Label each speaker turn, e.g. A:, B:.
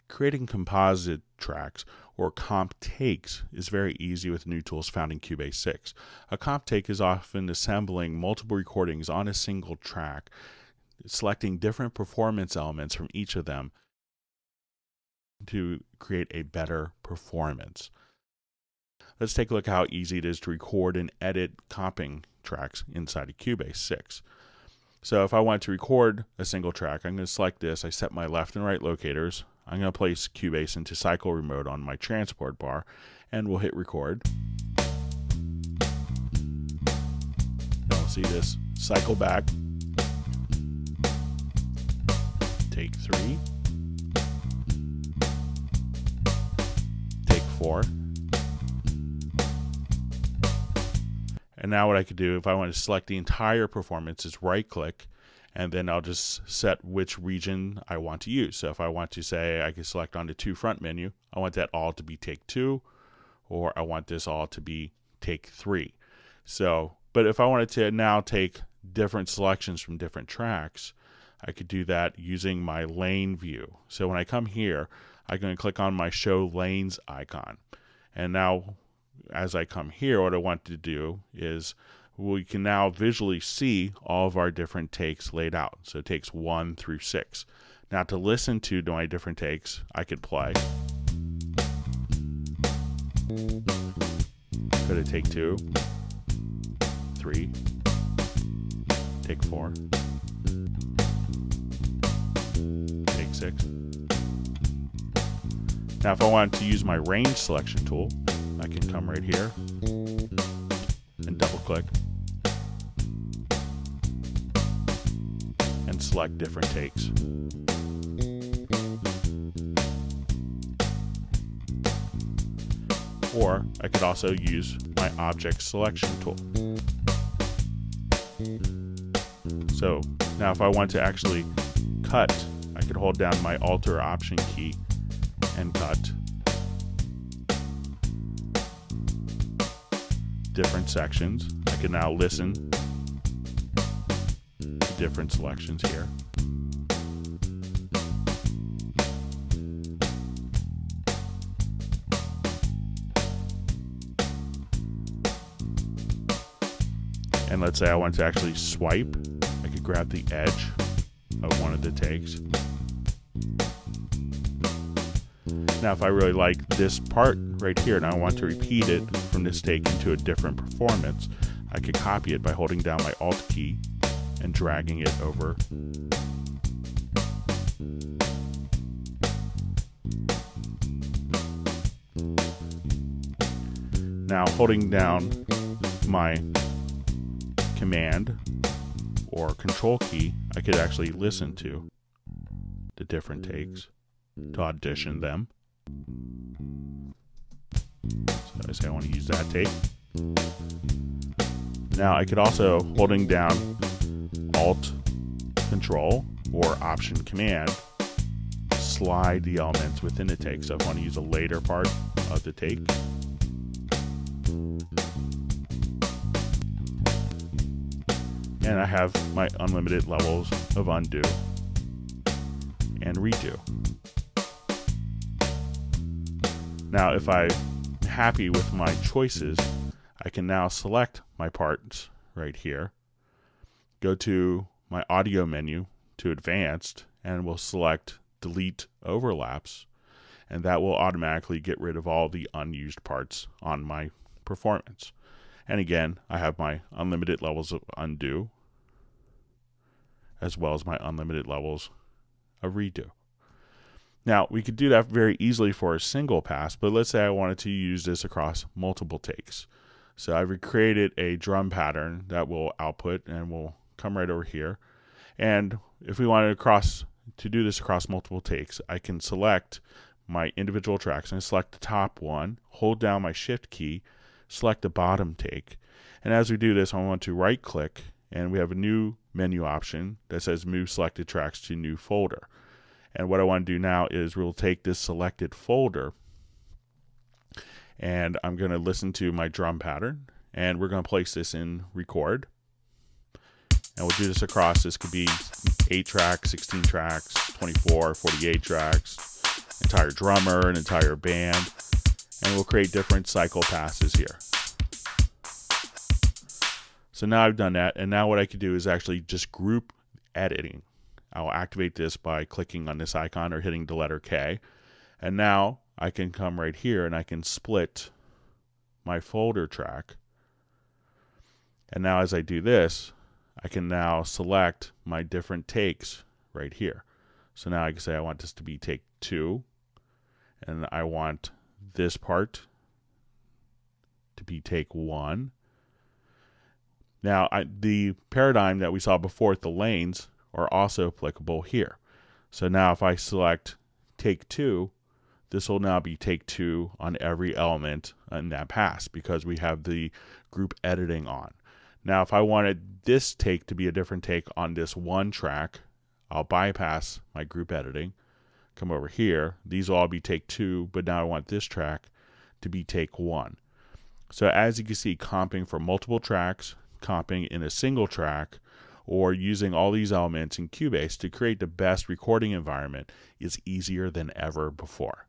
A: Creating composite tracks or comp takes is very easy with new tools found in Cubase 6. A comp take is often assembling multiple recordings on a single track, selecting different performance elements from each of them to create a better performance. Let's take a look at how easy it is to record and edit comping tracks inside of Cubase 6. So if I want to record a single track, I'm going to select this. I set my left and right locators. I'm going to place Cubase into cycle remote on my transport bar, and we'll hit record. And we'll see this cycle back. Take 3. Take 4. And now what I could do, if I want to select the entire performance, is right click, and then I'll just set which region I want to use. So if I want to say, I can select on the 2 front menu, I want that all to be take 2, or I want this all to be take 3. So, but if I wanted to now take different selections from different tracks, I could do that using my lane view. So when I come here, I'm going to click on my show lanes icon. And now as I come here, what I want to do is we can now visually see all of our different takes laid out. So takes 1 through 6. Now to listen to my different takes, I could play. Go to take 2, 3, take 4, take 6. Now if I wanted to use my range selection tool, I can come right here and double click and select different takes. Or I could also use my object selection tool. So now if I want to actually cut, I could hold down my Alt or Option key and cut different sections. I can now listen to different selections here. And let's say I want to actually swipe, I could grab the edge of one of the takes. Now if I really like this part right here and I want to repeat it from this take into a different performance, I could copy it by holding down my Alt key and dragging it over. Now holding down my Command or Control key, I could actually listen to the different takes to audition them. So I say I want to use that take. Now I could also, holding down Alt, Control, or Option Command, slide the elements within the take. So if I want to use a later part of the take, and I have my unlimited levels of undo and redo. Now if I'm happy with my choices, I can now select my parts right here, go to my audio menu to advanced, and we'll select delete overlaps, and that will automatically get rid of all the unused parts on my performance. And again, I have my unlimited levels of undo as well as my unlimited levels of redo. Now, we could do that very easily for a single pass, but let's say I wanted to use this across multiple takes. So I've recreated a drum pattern that will output, and we'll come right over here. And if we wanted to do this across multiple takes, I can select my individual tracks and select the top one, hold down my Shift key, select the bottom take. And as we do this, I want to right click, and we have a new menu option that says move selected tracks to new folder. And what I want to do now is we'll take this selected folder, and I'm going to listen to my drum pattern, and we're going to place this in record. And we'll do this across, this could be 8 tracks, 16 tracks, 24, 48 tracks, entire drummer, an entire band, and we'll create different cycle passes here. So now I've done that, and now what I could do is actually just group editing. I'll activate this by clicking on this icon or hitting the letter K, and now I can come right here and I can split my folder track. And now as I do this, I can now select my different takes right here. So now I can say I want this to be take 2, and I want this part to be take 1. Now the paradigm that we saw before with the lanes are also applicable here. So now if I select take 2, this will now be take 2 on every element in that pass because we have the group editing on. Now if I wanted this take to be a different take on this one track, I'll bypass my group editing, come over here. These will all be take 2, but now I want this track to be take 1. So as you can see, comping for multiple tracks, comping in a single track, or using all these elements in Cubase to create the best recording environment is easier than ever before.